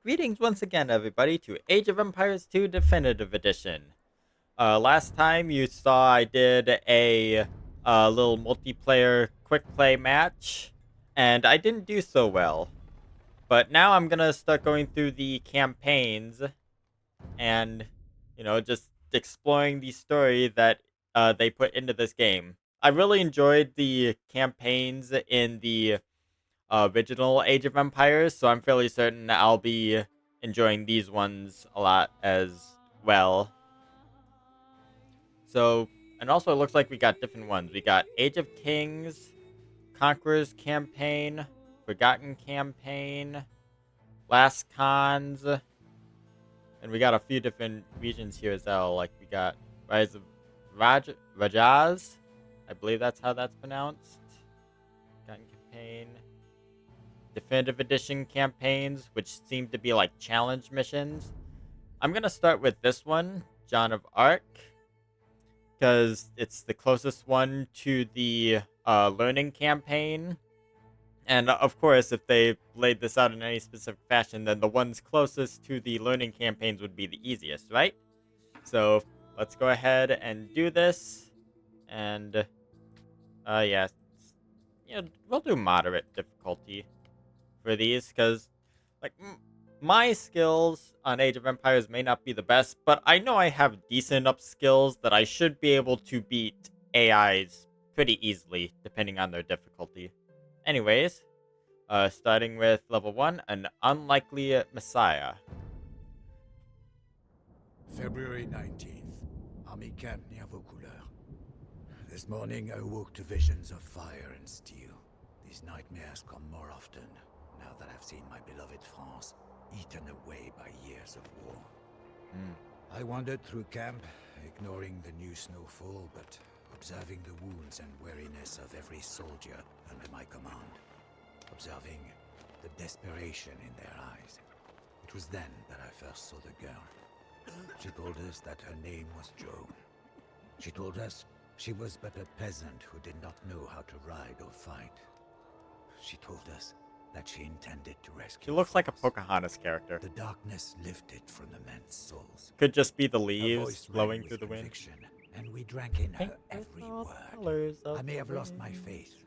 Greetings once again, everybody, to Age of Empires 2 Definitive Edition. Last time you saw I did a little multiplayer quick play match, and I didn't do so well. But now I'm gonna start going through the campaigns and, just exploring the story that they put into this game. I really enjoyed the campaigns in the original Age of Empires, so I'm fairly certain I'll be enjoying these ones a lot as well. So, and also it looks like we got different ones. We got Age of Kings, Conqueror's Campaign, Forgotten Campaign, Last Cons, and we got a few different regions here as well. Like we got Rise of Rajas, I believe that's how that's pronounced. Forgotten Campaign. Definitive Edition campaigns, which seem to be like challenge missions. I'm going to start with this one, Joan of Arc, because it's the closest one to the learning campaign. And of course, if they laid this out in any specific fashion, then the ones closest to the learning campaigns would be the easiest, right? So let's go ahead and do this. And yeah, we'll do moderate difficulty for these, because like my skills on Age of Empires may not be the best, but I know I have decent enough skills that I should be able to beat AIs pretty easily, depending on their difficulty. Anyways, starting with level 1, an unlikely Messiah. February 19th, Army camp near Vaucouleurs. This morning I woke to visions of fire and steel. These nightmares come more often, now that I've seen my beloved France eaten away by years of war. I wandered through camp, ignoring the new snowfall, but observing the wounds and weariness of every soldier under my command. Observing the desperation in their eyes. It was then that I first saw the girl. She told us that her name was Joan. She told us she was but a peasant who did not know how to ride or fight. She told us that she intended to rescue. She looks like a France. Pocahontas character. The darkness lifted from the men's souls. Could just be the Her leaves voice blowing rang through with the wind. conviction, and we drank in her every word. I may have lost my faith,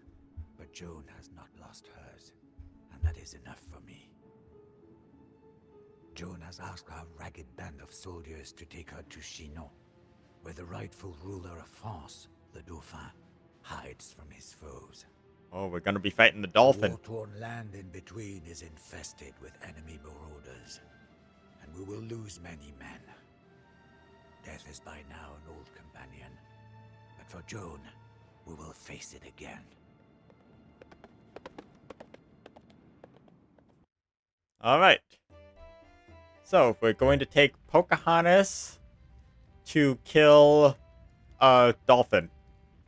but Joan has not lost hers, and that is enough for me. Joan has asked our ragged band of soldiers to take her to Chinon, where the rightful ruler of France, the Dauphin, hides from his foes. Oh, we're gonna be fighting the Dolphin. The war-torn land in between is infested with enemy marauders, and we will lose many men. Death is by now an old companion, but for Joan, we will face it again. Alright. So, we're going to take Pocahontas to kill Dolphin.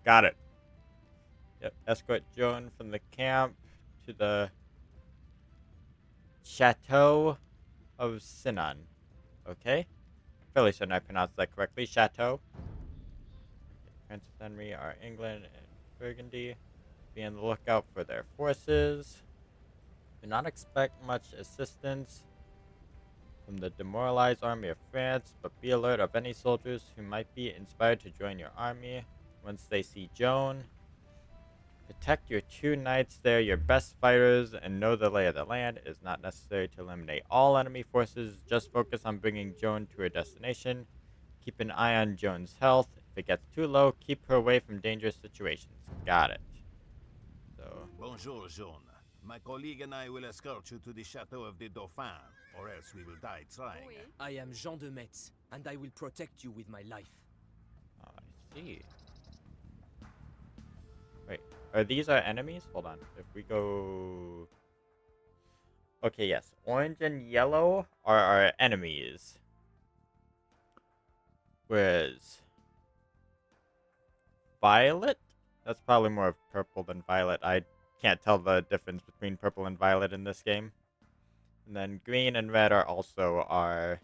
Got it. Yep, escort Joan from the camp to the Chateau of Sinan. Okay? Fairly certain I pronounced that correctly. Chateau. France and Henry are England and Burgundy. Be on the lookout for their forces. Do not expect much assistance from the demoralized army of France, but be alert of any soldiers who might be inspired to join your army once they see Joan. Protect your 2 knights. They're your best fighters and know the lay of the land. It is not necessary to eliminate all enemy forces. Just focus on bringing Joan to her destination. Keep an eye on Joan's health. If it gets too low, keep her away from dangerous situations. Got it. So. Bonjour, Joan. My colleague and I will escort you to the Chateau of the Dauphin, or else we will die trying. I am Jean de Metz, and I will protect you with my life. Oh, I see. Wait, are these our enemies? Hold on. If we go... Okay, yes. Orange and yellow are our enemies. Whereas... Violet? That's probably more of purple than violet. I can't tell the difference between purple and violet in this game. And then green and red are also our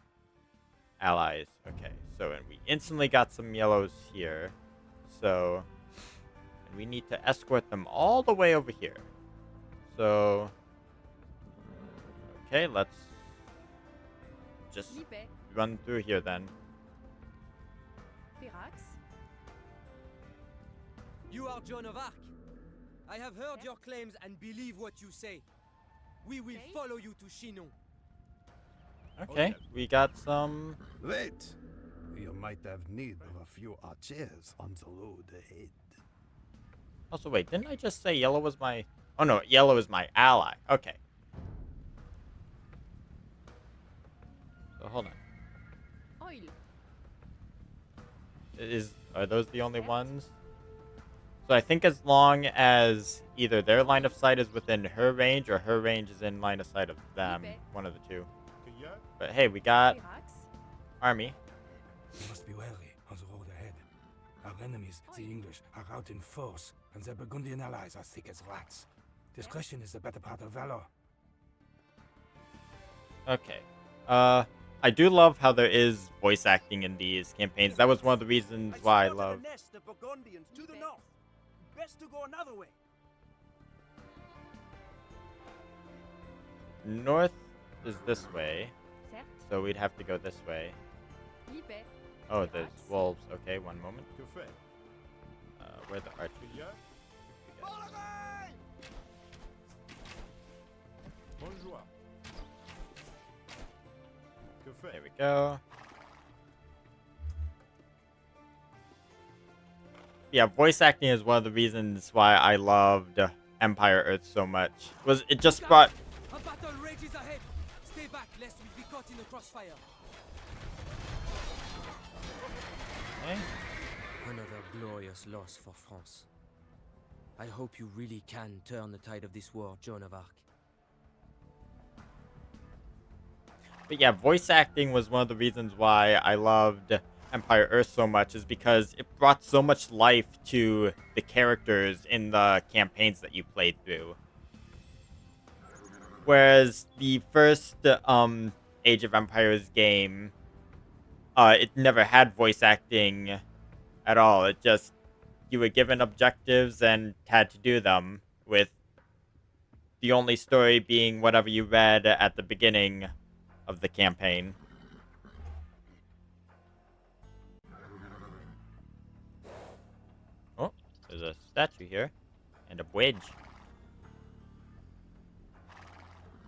allies. Okay, so and we instantly got some yellows here. So... And we need to escort them all the way over here. So... Okay, let's just Libet, run through here then. Firax, You are Joan of Arc. I have heard your claims and believe what you say. We will Okay. follow you to Chinon. Okay, we got some. Wait! You might have need of a few archers on the road ahead. Also, wait, didn't I just say yellow was my... Oh, no, yellow is my ally. Okay. So, hold on. Oil, Are those the only ones? So I think as long as either their line of sight is within her range or her range is in line of sight of them. One of the two. But hey, we got Firax, army. We must be wary on the road ahead. Our enemies, the English, are out in force, and their Burgundian allies are thick as rats. Discretion is the better part of valor. Okay. I do love how there is voice acting in these campaigns. That was one of the reasons why I love... nest of Burgundians to the north. Best to go another way. North is this way, certes, so we'd have to go this way. Libet, Oh, there's wolves. Okay, one moment. Que fait? Where are the archers? Bonjour. Que fait? There we go. Yeah, voice acting is one of the reasons why I loved Empire Earth so much. It just brought... A battle rages ahead. Stay back, lest we be caught in the crossfire. Okay. Another glorious loss for France. I hope you really can turn the tide of this war, Joan of Arc. But yeah, voice acting was one of the reasons why I loved Empire Earth so much, is because it brought so much life to the characters in the campaigns that you played through. Whereas the first Age of Empires game, it never had voice acting at all. It just, you were given objectives and had to do them, with the only story being whatever you read at the beginning of the campaign. Oh, there's a statue here. And a bridge.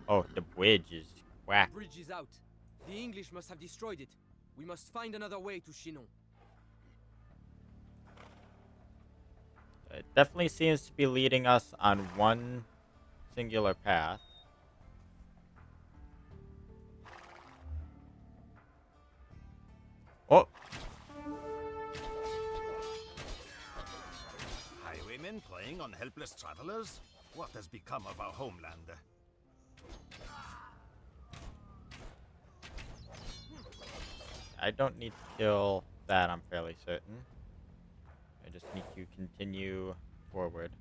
Oh, the bridge is whack. Bridge is out. The English must have destroyed it. We must find another way to Chinon. It definitely seems to be leading us on one singular path. Oh! Highwaymen preying on helpless travelers? What has become of our homeland? I don't need to kill that, I'm fairly certain. I just need to continue forward.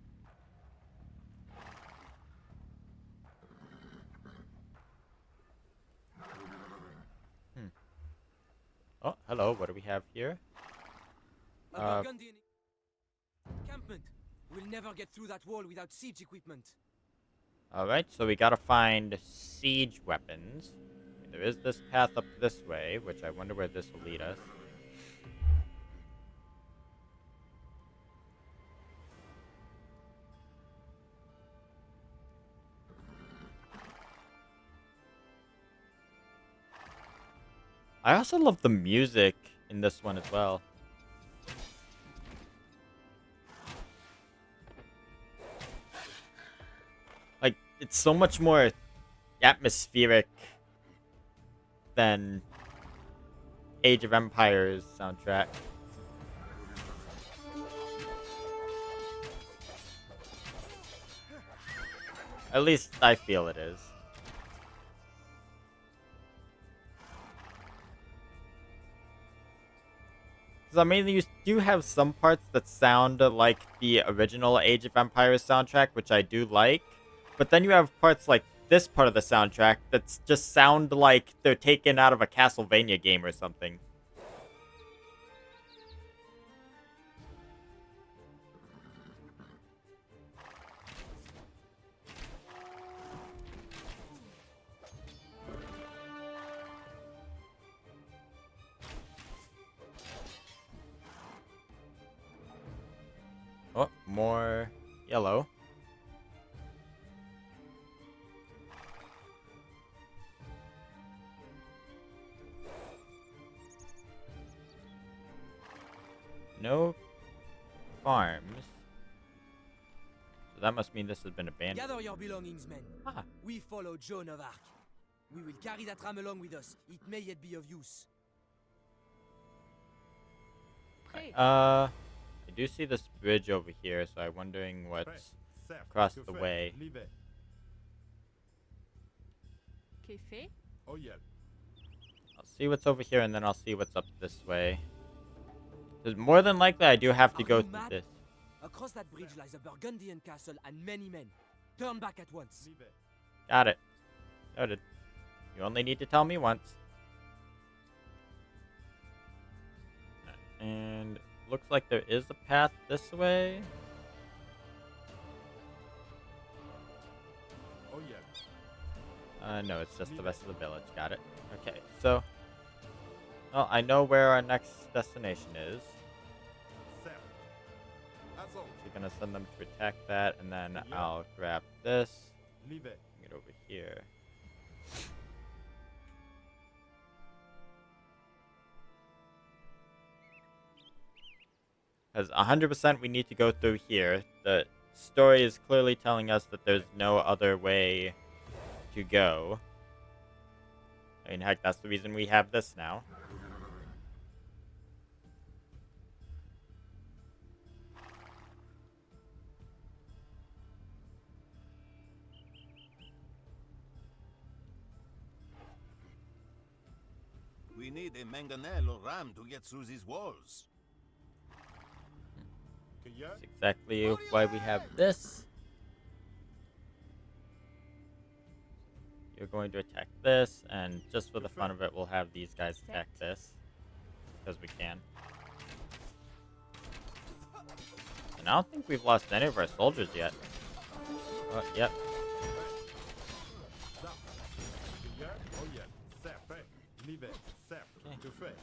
Oh, hello, what do we have here? A Burgundian encampment. We'll never get through that wall without siege equipment. Alright, so we gotta find siege weapons. There is this path up this way, which I wonder where this will lead us. I also love the music in this one as well. Like, it's so much more atmospheric than Age of Empires soundtrack. At least I feel it is. Because I mean, you do have some parts that sound like the original Age of Empires soundtrack, which I do like. But then you have parts like this part of the soundtrack that just sound like they're taken out of a Castlevania game or something. Oh, more yellow. No farms. So that must mean this has been abandoned. Gather your belongings, men. Ah, We follow Joan of Arc. We will carry that ram along with us. It may yet be of use. Prêt. I do see this bridge over here, so I'm wondering Prêt. what's Certes. across Que the fait? way. Livet. Qu'est fait? Oyel. I'll see what's over here, and then I'll see what's up this way. Because more than likely, I do have to Are go you through mad? this. Across that bridge lies a Burgundian castle and many men. Turn back at once. Livet. Got it. Noted. You only need to tell me once. And looks like there is a path this way. Oyel. No, it's just the rest of the village. Got it. Okay, so... Well, I know where our next destination is. Certes. Azon. We're gonna send them to attack that, and then I'll grab this, Livet. bring it over here. Because 100% we need to go through here. The story is clearly telling us that there's no other way to go. I mean, heck, that's the reason we have this now. We need a mangonel or ram to get through these walls. That's exactly why we have this. You're going to attack this, and just for the fun of it, we'll have these guys attack this. Because we can. And I don't think we've lost any of our soldiers yet. Oh, yep. Oyel. Certes. Livet. Certes. Que fait?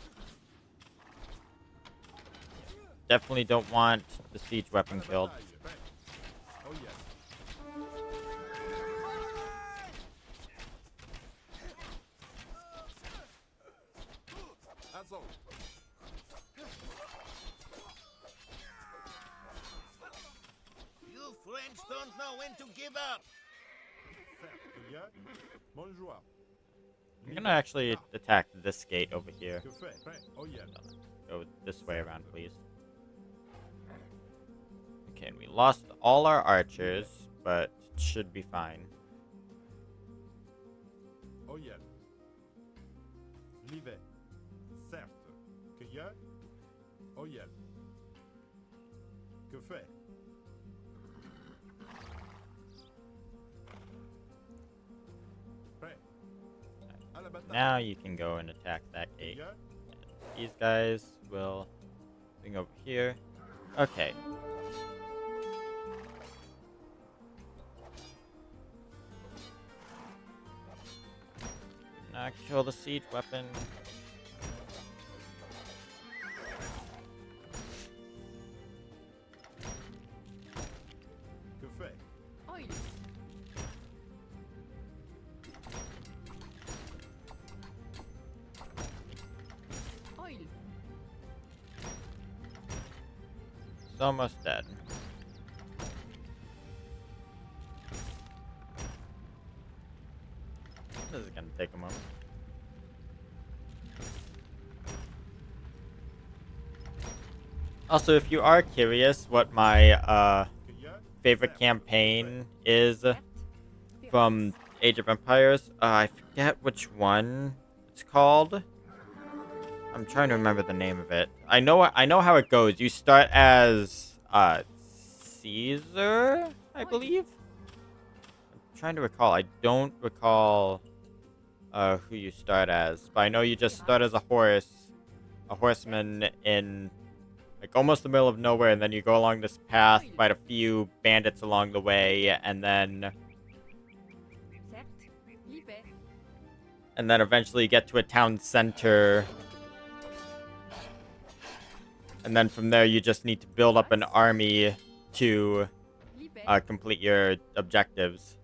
Definitely don't want the siege weapon killed. Oyel. Azon. You French don't know when to give up. Bonjour. I'm gonna actually attack this gate over here. Que fait? Oyel. Go this way around, please. Okay, and we lost all our archers, but it should be fine. Oyel. Livet. Certes. Cueilleur. Oyel. Que fait? Prêt. À la bataille. Now you can go and attack that gate. Cueilleur. These guys will bring over here. Okay. Not kill the siege weapon. Que fait? Oil. Oil. It's almost dead. This is gonna take a moment. Also, if you are curious what my Cueilleur. favorite campaign is Certes. from Age of Empires, I forget which one it's called. I'm trying to remember the name of it. I know how it goes. You start as Caesar, I believe. I'm trying to recall. I don't recall who you start as, but I know you just start as a horseman in like almost the middle of nowhere, and then you go along this path, fight a few bandits along the way, and then Certes. Livet. eventually get to a town center. And then from there, you just need to build up an army to Libet. complete your objectives.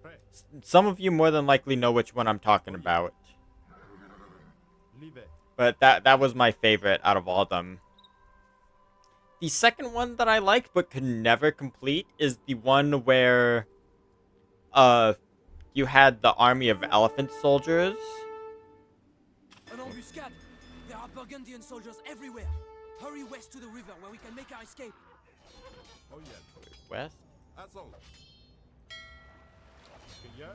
Prêt. Some of you more than likely know which one I'm talking about. Libet. But that was my favorite out of all of them. The second one that I liked but could never complete is the one where you had the army of elephant soldiers. An ambuscade! There are Burgundian soldiers everywhere! Hurry west to the river where we can make our escape! Oh yeah. West? Assault. Clear.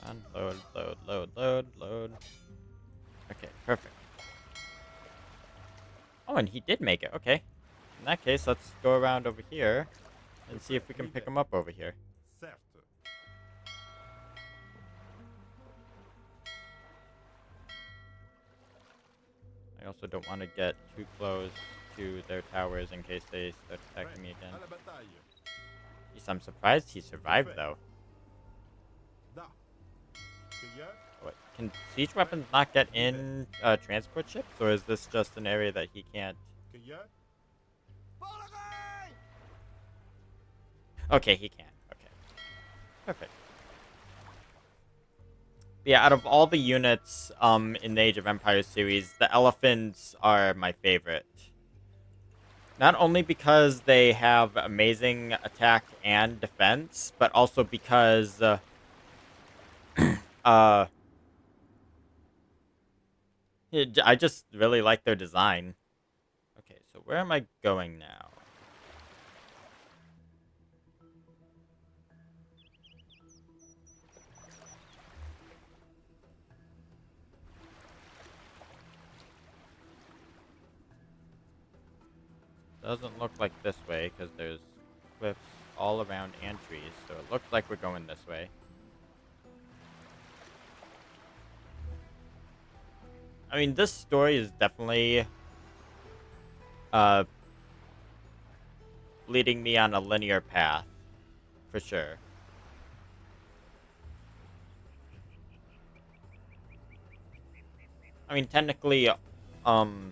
Come on, load. Okay, perfect. Oh, and he did make it. Okay. In that case, let's go around over here and see if we can pick him up over here. Certes. I also don't want to get too close to their towers in case they start attacking me again. À la bataille. Jeez, I'm surprised he survived, though. Da. Clear. What, can siege weapons not get in transport ships, or is this just an area that he can't? Clear. Okay, he can. Okay. Perfect. Yeah, out of all the units in the Age of Empires series, the elephants are my favorite. Not only because they have amazing attack and defense, but also because I just really like their design. Okay, so where am I going now? Doesn't look like this way because there's cliffs all around and trees, so it looks like we're going this way. I mean, this story is definitely leading me on a linear path, for sure. I mean, technically, the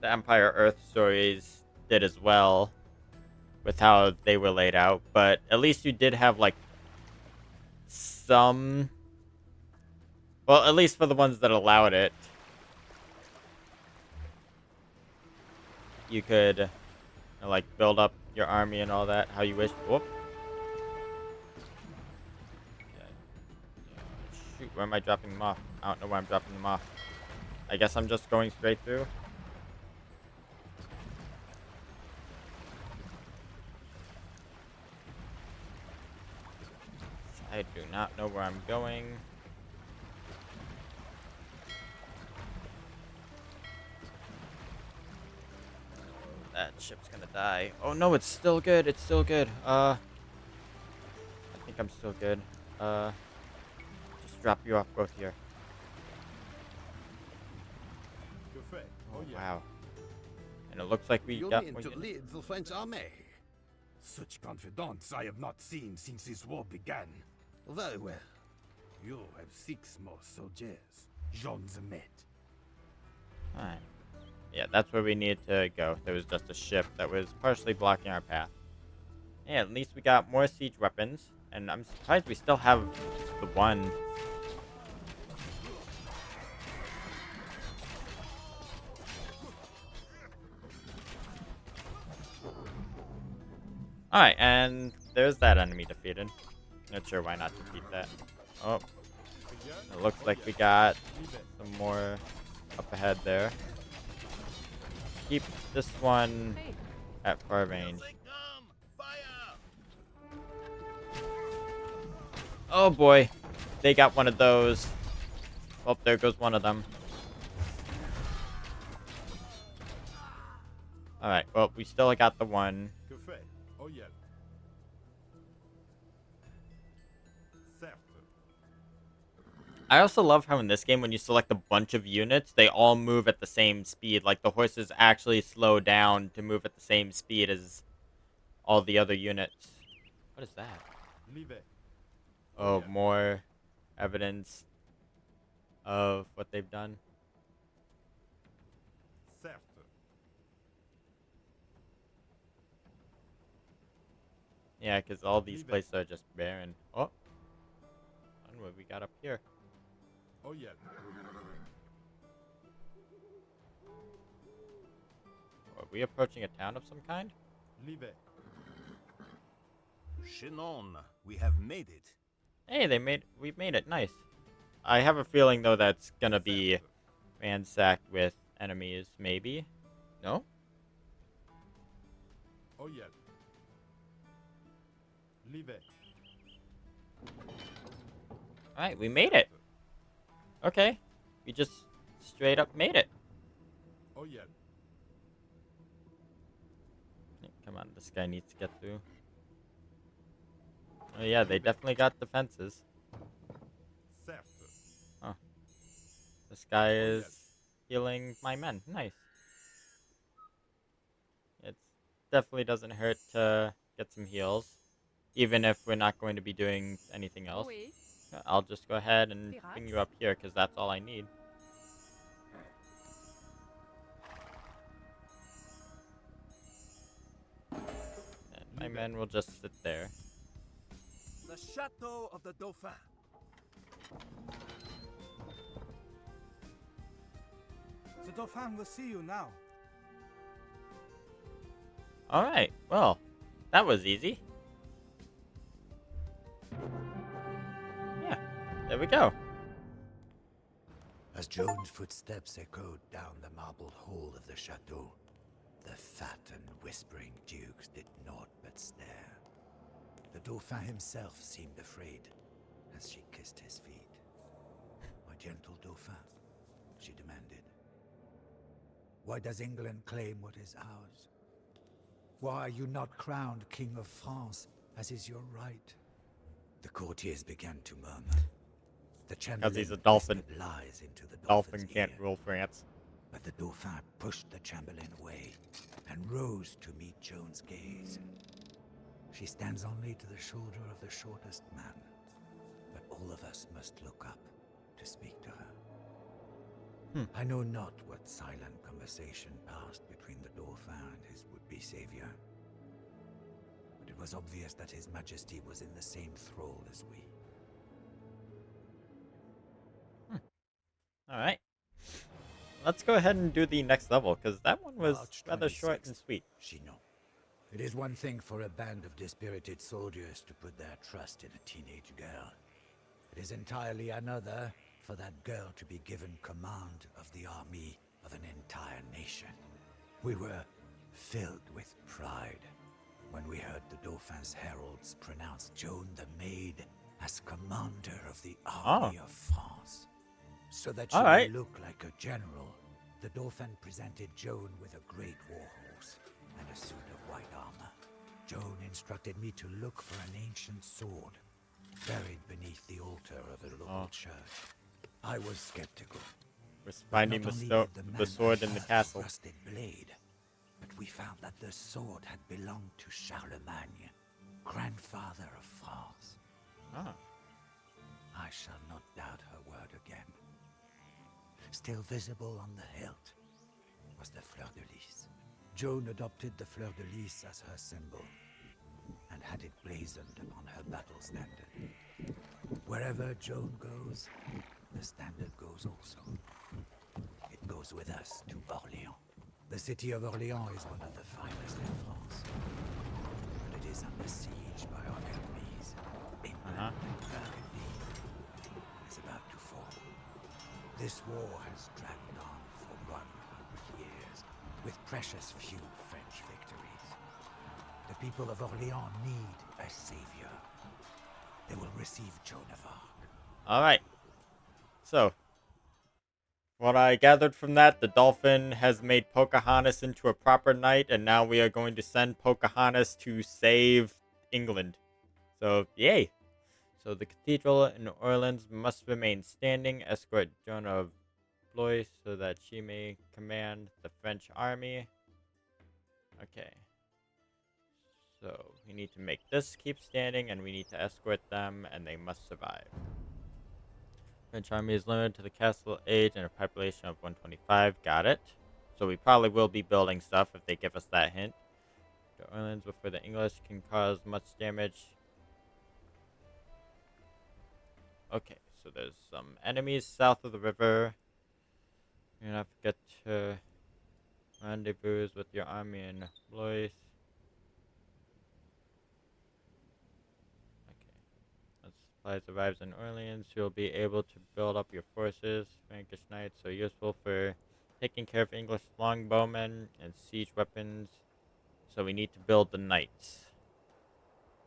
Empire Earth stories did as well with how they were laid out, but at least you did have like some, well, at least for the ones that allowed it, you could like build up your army and all that how you wish. Whoop. Okay. Shoot, where am I dropping them off? I don't know where I'm dropping them off. I guess I'm just going straight through. I do not know where I'm going. That ship's gonna die. Oh no, it's still good. It's still good. I think I'm still good. Just drop you off both here. Que fait? Oh yeah. wow. And it looks like we You got. mean to lead the French army? Such confidence I have not seen since this war began. Very well. You have 6 more soldiers. Joan the Met. Alright. Yeah, that's where we needed to go. There was just a ship that was partially blocking our path. Yeah, at least we got more siege weapons. And I'm surprised we still have the one. Alright, and there's that enemy defeated. Not sure why not defeat that. Oh, it looks like we got some more up ahead there. Keep this one Hey, at far range. They come! Fire! Oh boy, they got one of those. Oh, there goes one of them. Alright, well, we still got the one. Que fait? Oh yeah. Certes. I also love how in this game, when you select a bunch of units, they all move at the same speed. Like, the horses actually slow down to move at the same speed as all the other units. What is that? Livet. Oh, yeah. more evidence of what they've done. Certes. Yeah, because all these Leave it. places are just barren. Oh, and what we got up here? Oh yeah. Are we approaching a town of some kind? Leave it. Chinon, we have made it. Hey, we've made it. Nice. I have a feeling though that's gonna be Certes. ransacked with enemies. Maybe. No. Oh yeah. Leave it. All right, we made it. Okay, we just straight up made it. Oh yeah. Come on, this guy needs to get through. Oh yeah, they definitely got defenses. Certes. This guy Oh, is healing my men. Nice. It definitely doesn't hurt to get some heals, even if we're not going to be doing anything else. Oui. I'll just go ahead and bring you up here because that's all I need. And my men will just sit there. The Chateau of the Dauphin. The Dauphin will see you now. Alright, well, that was easy. Yeah, there we go. As Joan's footsteps echoed down the marble hall of the chateau, the fat and whispering dukes did naught but stare. The Dauphin himself seemed afraid as she kissed his feet. My gentle Dauphin, she demanded. Why does England claim what is ours? Why are you not crowned King of France, as is your right? The courtiers began to murmur. The chamberlain he's a dolphin. whispered lies into the Dolphin Dauphin's can't ear. rule France. But the Dauphin pushed the Chamberlain away and rose to meet Joan's gaze. She stands only to the shoulder of the shortest man, but all of us must look up to speak to her. I know not what silent conversation passed between the Dauphin and his would-be savior, but it was obvious that His Majesty was in the same thrall as we. Alright. Let's go ahead and do the next level, because that one was March rather short 26th. and sweet. Chinon. It is one thing for a band of dispirited soldiers to put their trust in a teenage girl. It is entirely another for that girl to be given command of the army of an entire nation. We were filled with pride when we heard the Dauphin's heralds pronounce Joan the Maid as commander of the army of France. So that she Alright. would look like a general, the Dauphin presented Joan with a great warhorse and a suit of white armor. Joan instructed me to look for an ancient sword buried beneath the altar of a local church. I was skeptical. We're finding Not the, only did the man sword in the unearth castle. rusted blade, but we found that the sword had belonged to Charlemagne, grandfather of France. Ah. I shall not doubt her word again. Still visible on the hilt was the fleur de lis. Joan adopted the fleur de lis as her symbol and had it blazoned upon her battle standard. Wherever Joan goes, the standard goes also. It goes with us to Orléans. The city of Orléans is one of the finest in France, but it is under siege by our enemies. England and Burgundy is about to fall. This war has dragged on for 100 years, with precious few French victories. The people of Orléans need a savior. They will receive Joan of Arc. Alright. So, what I gathered from that, the Dolphin has made Pocahontas into a proper knight, and now we are going to send Pocahontas to save England. So, yay! So, the cathedral in Orleans must remain standing. Escort Joan of Blois so that she may command the French army. Okay. So, we need to make this keep standing, and we need to escort them, and they must survive. French army is limited to the castle age and a population of 125. Got it. So we probably will be building stuff if they give us that hint. The Orleans before the English can cause much damage. Okay, so there's some enemies south of the river. You're gonna have to get to rendezvous with your army in Blois. Okay. Once supplies arrives in Orleans, you'll be able to build up your forces. Frankish knights are useful for taking care of English longbowmen and siege weapons. So we need to build the knights.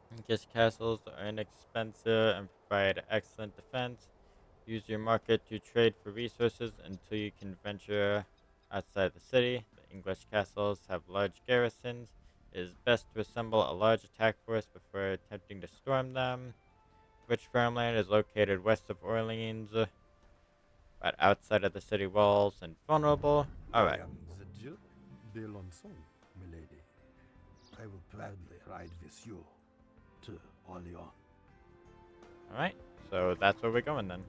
Frankish castles are inexpensive and provide excellent defense. Use your market to trade for resources until you can venture outside the city. The English castles have large garrisons. It is best to assemble a large attack force before attempting to storm them. Rich farmland is located west of Orleans, but outside of the city walls and vulnerable. Alright. I am the Duke d'Alençon, milady. I will proudly ride with you to Orleans. Alright. So that's where we're going then.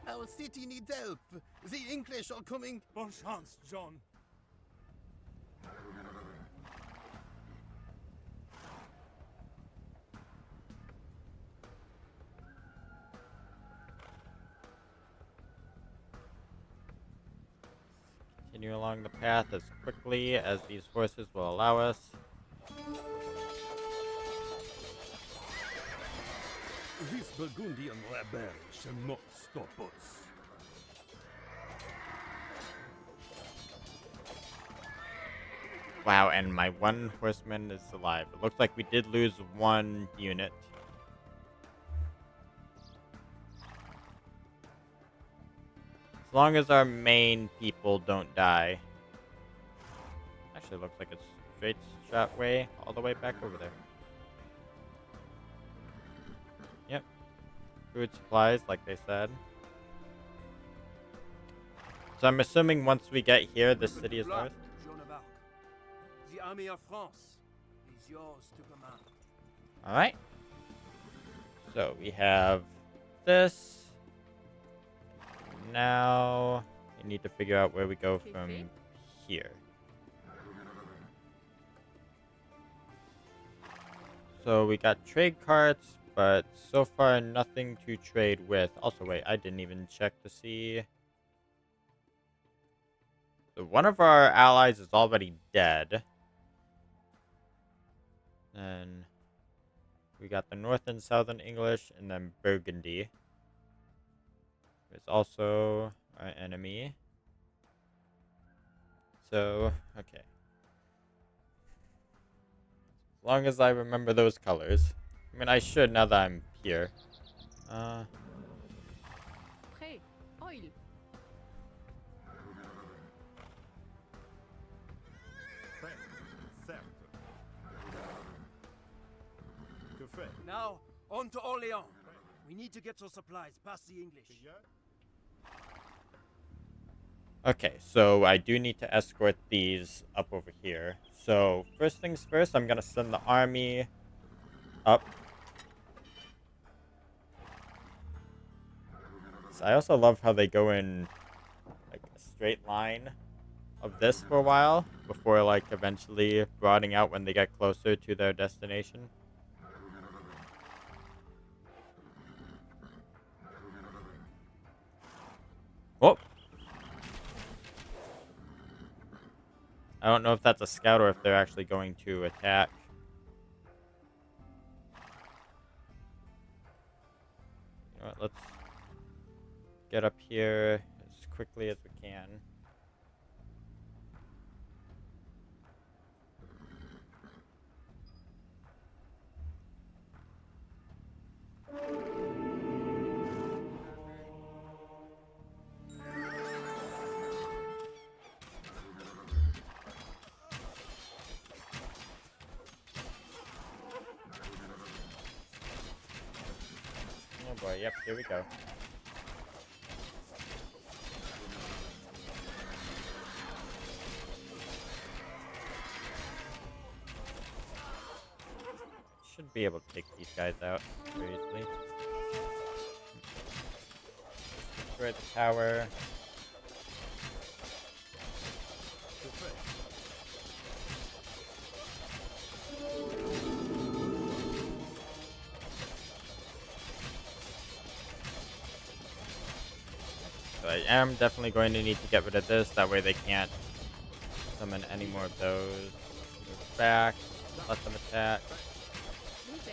Our city needs help. The English are coming. Bon chance, John. Continue along the path as quickly as these forces will allow us. This Burgundian rebel shall not stop us. Wow, and my one horseman is alive. It looks like we did lose one unit. As long as our main people don't die. Actually, looks like it's straight shot way all the way back over there. Yep. Food supplies, like they said. So I'm assuming once we get here, this city is ours. Joan of Arc. The army of France is yours to command. Alright. So we have this. Now we need to figure out where we go from here. So we got trade carts, but so far nothing to trade with. Also, wait, I didn't even check to see. So one of our allies is already dead. Then we got the North and Southern English, and then Burgundy. There's also our enemy. So, okay. As long as I remember those colors. I mean, I should now that I'm here. Prêt. Oil. Que fait? Now, on to Orleans. We need to get your supplies past the English. Okay, so I do need to escort these up over here. So, first things first, I'm gonna send the army up. So I also love how they go in like a straight line of this for a while before like eventually broadening out when they get closer to their destination. Oh! I don't know if that's a scout or if they're actually going to attack. You know what, let's get up here as quickly as we can. Oh boy, yep, here we go. should be able to take these guys out very easily. Destroy the tower. So I am definitely going to need to get rid of this. That way they can't summon any more of those. Move back. Let them attack. Liebe.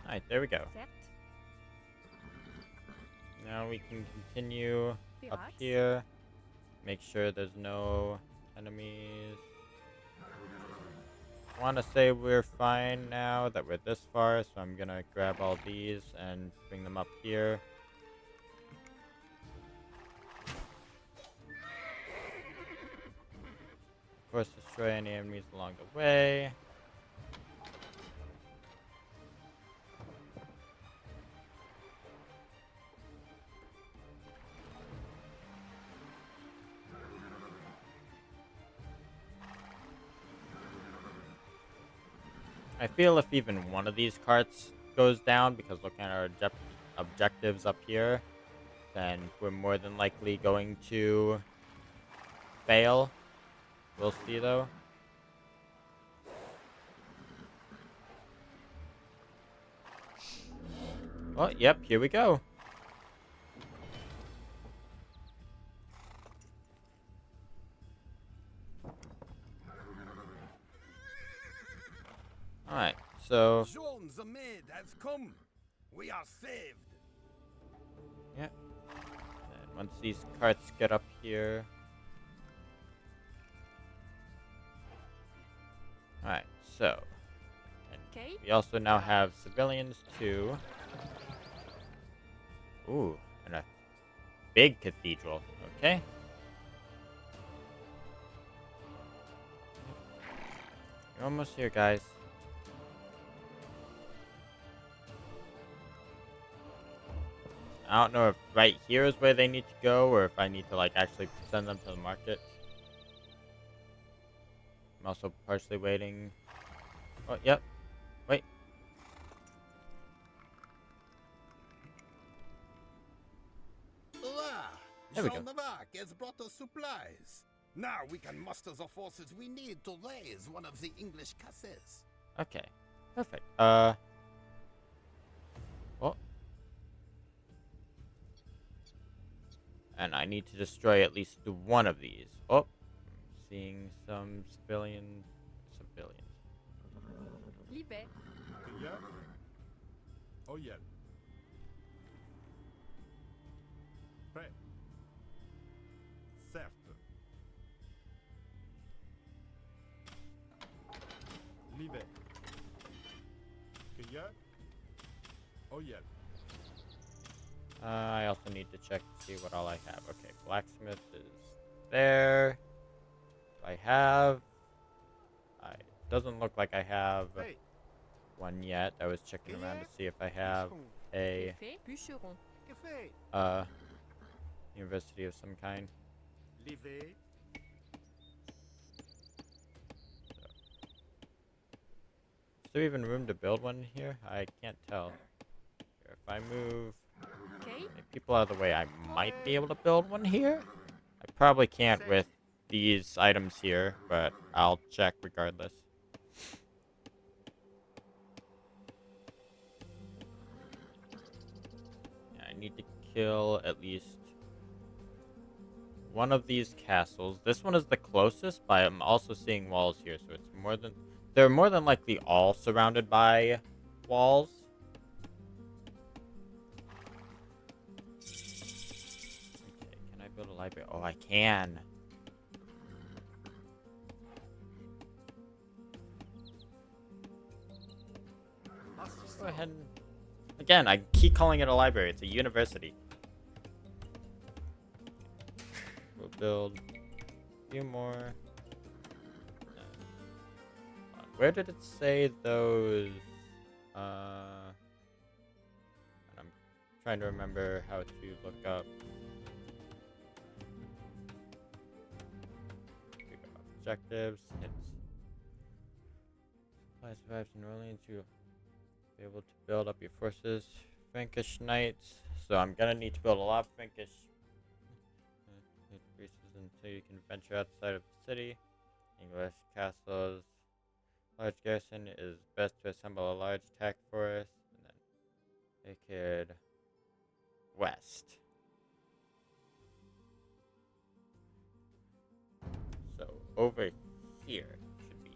Alright, there we go. Certes. Now we can continue up Pirates. here. Make sure there's no enemies. I want to say we're fine now that we're this far, so I'm gonna grab all these and bring them up here. Of course, destroy any enemies along the way. I feel if even one of these carts goes down, because looking at our objectives up here, then we're more than likely going to fail. We'll see, though. Well, yep, here we go. Alright, so... Joan the maid has come. We are saved. Yep. And once these carts get up here... Alright, so... And Okay. we also now have civilians, too. Ooh, and a big cathedral. Okay. You're almost here, guys. I don't know if right here is where they need to go, or if I need to, like, actually send them to the market. I'm also partially waiting. Oh, yep. Wait. Hurrah! There we go. Jean of Arc has brought us supplies. Now we can muster the forces we need to raise one of the English castles. Okay. Perfect. Oh. And I need to destroy at least one of these. Oh. I'm seeing some civilians. Liebe. Oh yeah. Prêt. Certes. Libre. Cueilleur. Oh yeah. I also need to check to see what all I have. Okay, blacksmith is there. I have... It doesn't look like I have Hey. one yet. I was checking around to see if I have a Fait. Bûcheron. Café. university of some kind. Livré. Is there even room to build one here? I can't tell. Here, if I move Okay. people out of the way, I might be able to build one here. I probably can't with these items here, but I'll check regardless. Yeah, I need to kill at least one of these castles. This one is the closest, but I'm also seeing walls here, so it's more than... They're more than likely all surrounded by walls. Okay, can I build a library? Oh, I can. Go ahead and... Again, I keep calling it a library. It's a university. We'll build a few more. Where did it say those? I'm trying to remember how to look up. objectives. Hits. Supply survives in Orleans. You'll be able to build up your forces. Frankish knights. So I'm gonna need to build a lot of Frankish increases until you can venture outside of the city. English castles. Large garrison is best to assemble a large attack force, and then they could west. So over here should be.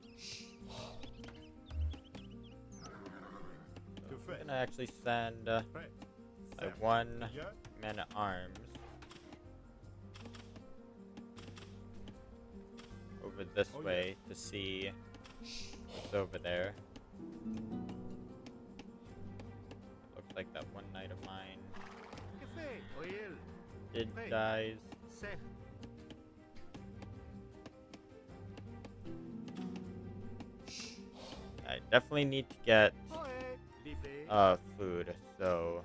So I'm gonna actually send my one man at arms over this way to see what's over there. Looks like that one knight of mine dies. I definitely need to get food, so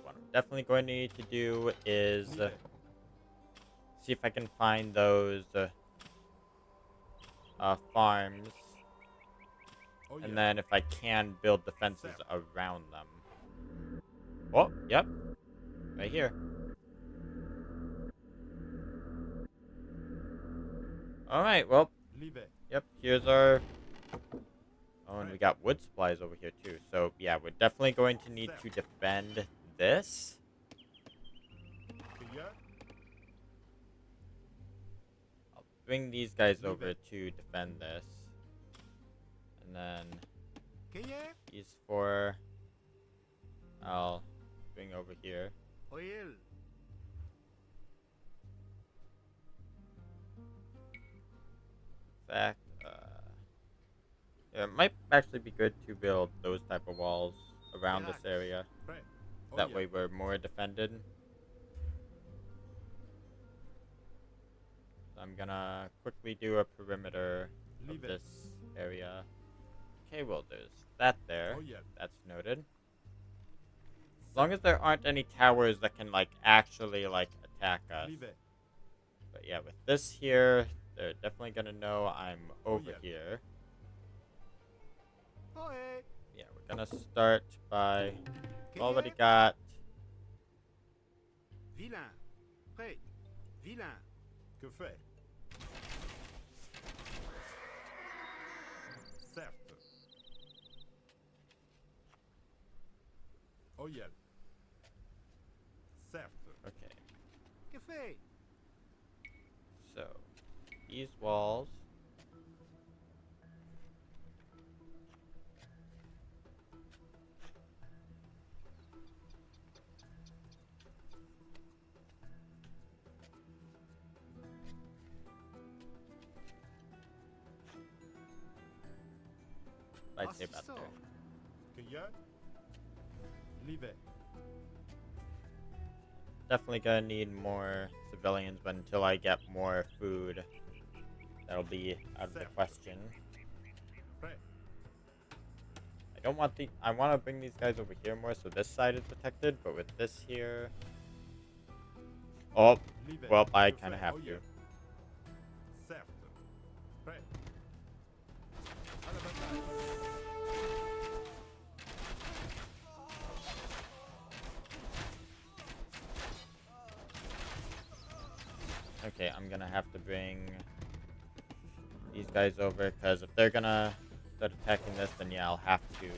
what I'm definitely going to need to do is see if I can find those farms, and then if I can build the fences around them. Oh, yep, right here. Alright, well, yep, here's our... Oh, and we got wood supplies over here, too. So, yeah, we're definitely going to need to defend this. I'll bring these guys over to defend this. And then these four I'll bring over here. In fact, yeah, it might actually be good to build those type of walls around this area. That way we're more defended. So I'm gonna quickly do a perimeter of this area. Okay, well, there's that there. That's noted. As long as there aren't any towers that can, like, actually, like, attack us. But yeah, with this here, they're definitely gonna know I'm over here. Yeah, we're gonna start by... We've already got... Vilain. Prêt. Vilain. Que fait? Certes. Oyel. Certes. Okay. Que fait? So, these walls... I'd say about there. Definitely gonna need more civilians, but until I get more food, that'll be out of the question. I don't want the... I want to bring these guys over here more so this side is protected, but with this here... Oh, well, I kind of have to. Okay, I'm gonna have to bring these guys over, because if they're gonna start attacking this, then yeah, I'll have to...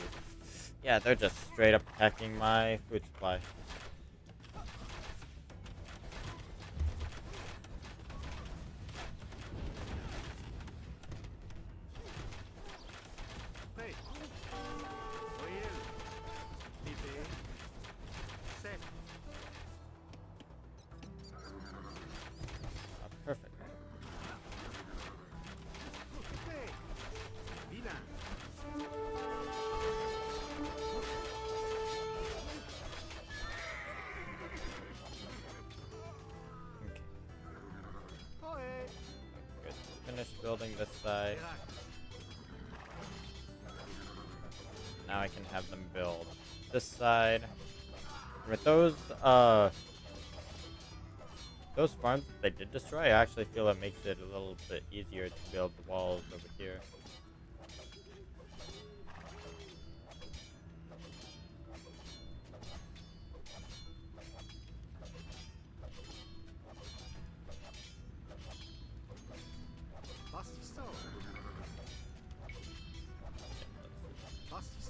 Yeah, they're just straight up attacking my food supply. Perfect. Good. Finish building this side. Now I can have them build this side. With those farms that they did destroy, I actually feel it makes it a little bit easier to build the walls over here.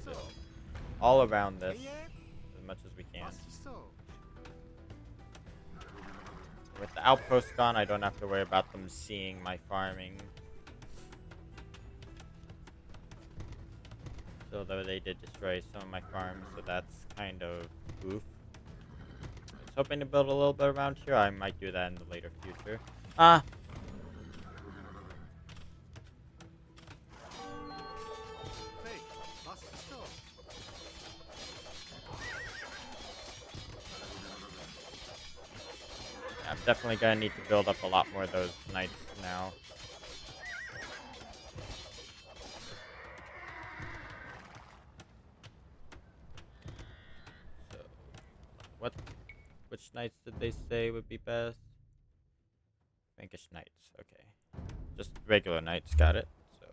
Build all around this as much as we can. With the outpost gone, I don't have to worry about them seeing my farming. So though they did destroy some of my farms, so that's kind of oof. I was hoping to build a little bit around here. I might do that in the later future. I'm definitely gonna need to build up a lot more of those knights now. So, which knights did they say would be best? Vanquish knights, okay. Just regular knights, got it. So,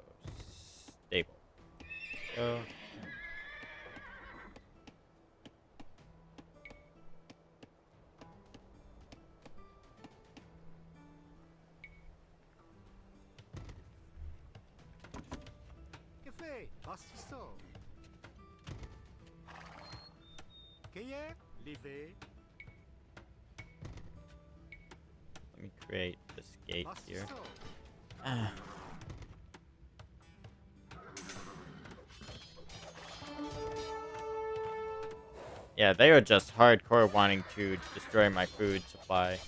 stable. So, let me create this gate here. Yeah, they are just hardcore wanting to destroy my food supply.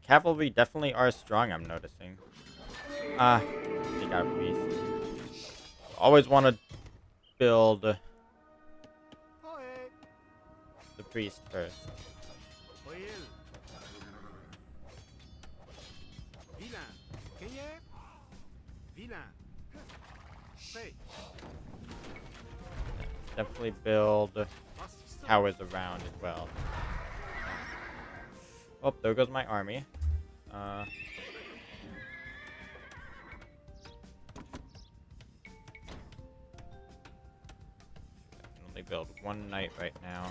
Cavalry definitely are strong, I'm noticing. They got a priest. Always want to build the priest first. Definitely build towers around as well. Oh, there goes my army. Only build one knight right now.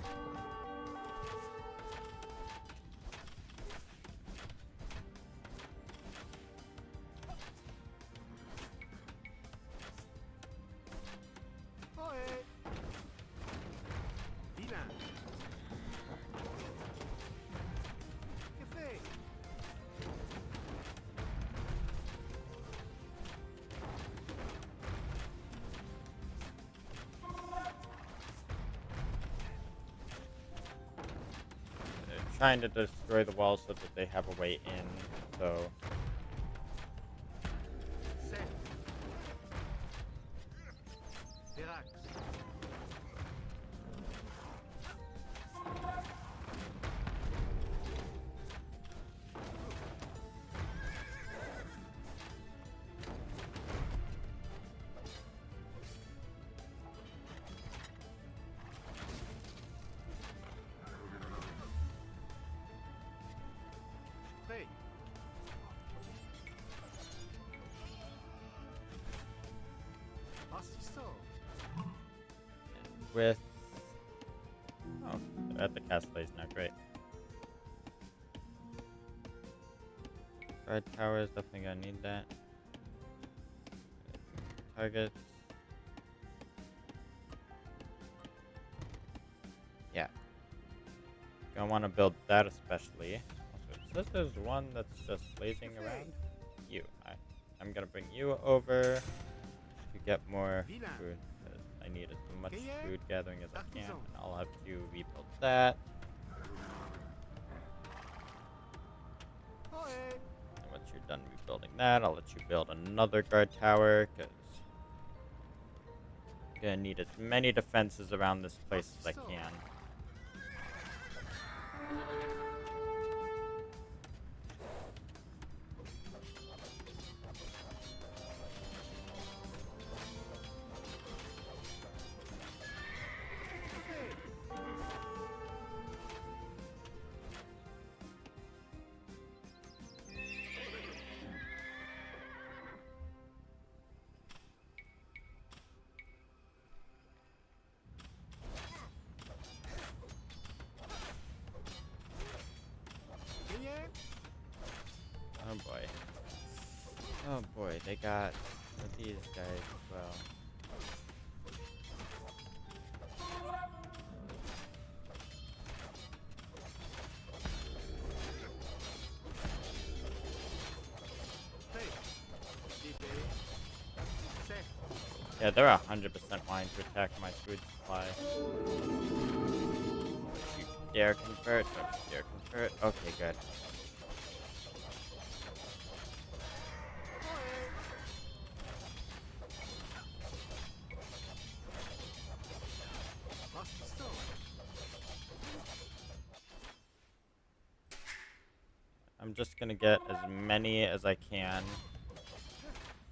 Trying to destroy the walls so that they have a way in, so with they're at the castle is not great. Guard tower is definitely gonna need that. Targets. Yeah. Gonna want to build that especially. Also, it says there's one that's just lazing around. You. I'm gonna bring you over to get more food. I need as much food gathering as I can, and I'll have you rebuild that. And once you're done rebuilding that, I'll let you build another guard tower, because Gonna need as many defenses around this place as I can. Oh boy. Oh boy, they got these guys as well. Yeah, they're 100% wanting to attack my food supply. You dare convert? Don't you dare convert? Okay, good. I'm just gonna get as many as I can,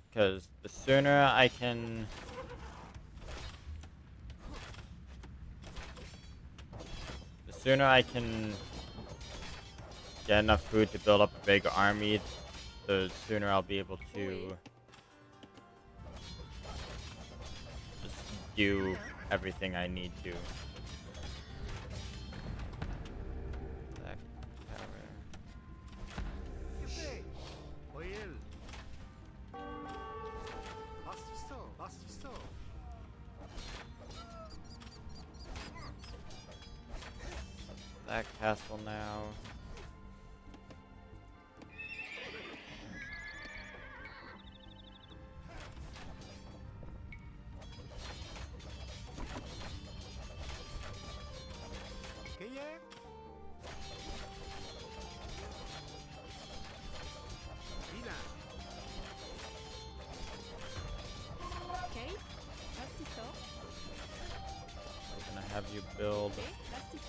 because the sooner I can get enough food to build up a big army, the sooner I'll be able to just do everything I need to. That castle now. Okay. Justice. I'm gonna have you build. Okay. Justice.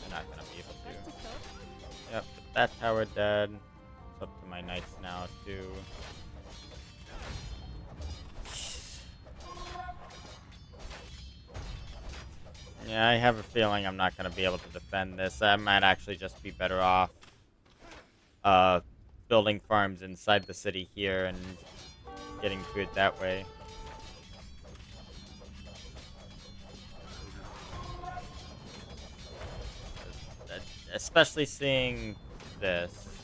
You're not gonna be able to. Justice. Yep, that tower dead. It's up to my knights now too. Yeah, I have a feeling I'm not gonna be able to defend this. I might actually just be better off building farms inside the city here and getting food that way. Especially seeing this.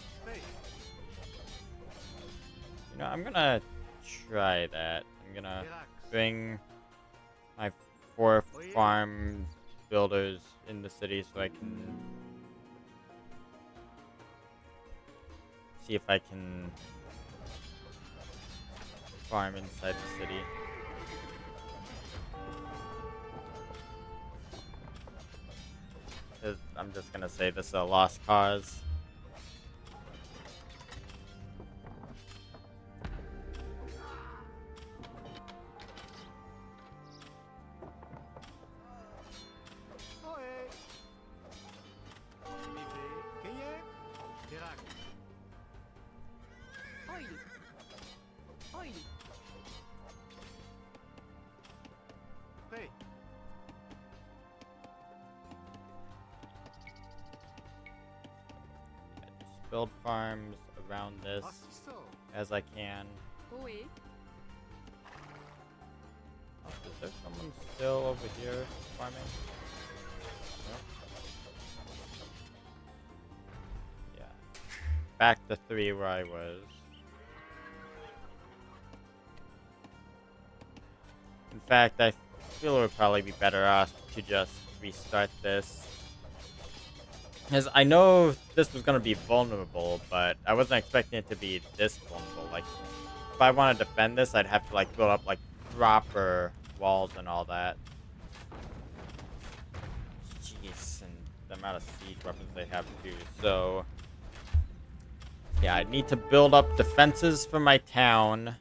You know, I'm gonna try that. I'm gonna bring my 4 farm builders in the city so I can see if I can farm inside the city. I'm just gonna say this is a lost cause. Build farms around this as I can. Oui. Oh, is there someone still over here farming? Nope. Yeah. Back to 3 where I was. In fact, I feel it would probably be better off to just restart this. Because I know this was going to be vulnerable, but I wasn't expecting it to be this vulnerable. Like, if I want to defend this, I'd have to, like, build up, like, proper walls and all that. Jeez, and the amount of siege weapons they have, too. So, yeah, I need to build up defenses for my town.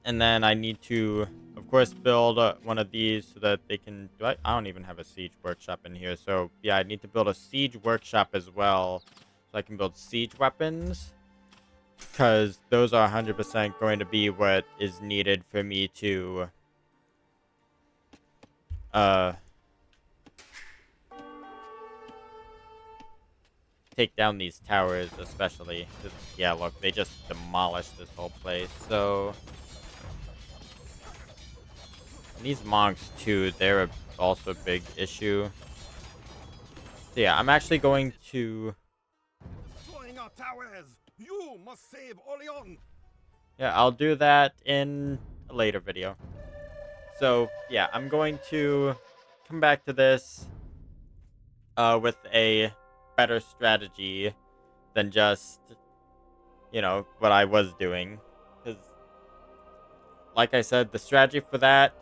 And then I need to, of course, build one of these so that they can... I don't even have a siege workshop in here. So, yeah, I need to build a siege workshop as well. So I can build siege weapons. Because those are 100% going to be what is needed for me to... take down these towers, especially. Yeah, look, they just demolished this whole place. So... And these monks, too, they're also a big issue. So yeah, I'm actually going to... Destroying our towers! You must save Orleans! Yeah, I'll do that in a later video. So, yeah, I'm going to come back to this with a better strategy than just, you know, what I was doing. Because, like I said, the strategy for that...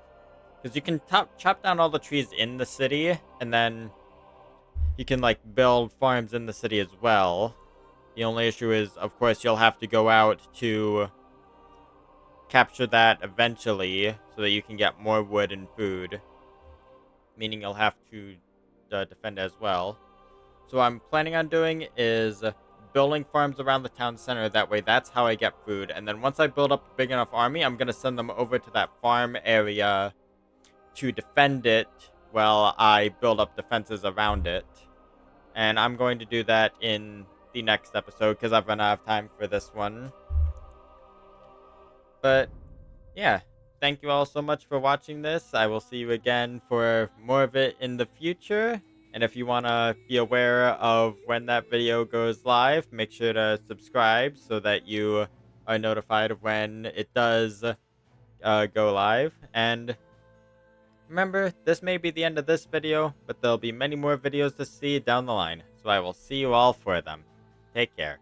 Because you can chop down all the trees in the city, and then you can, like, build farms in the city as well. The only issue is, of course, you'll have to go out to capture that eventually so that you can get more wood and food. Meaning you'll have to defend as well. So what I'm planning on doing is building farms around the town center. That way, that's how I get food. And then once I build up a big enough army, I'm going to send them over to that farm area to defend it while I build up defenses around it. And I'm going to do that in the next episode because I've run out of time for this one. But yeah, thank you all so much for watching this. I will see you again for more of it in the future. And if you want to be aware of when that video goes live, make sure to subscribe so that you are notified of when it does go live. And remember, this may be the end of this video, but there'll be many more videos to see down the line. So I will see you all for them. Take care.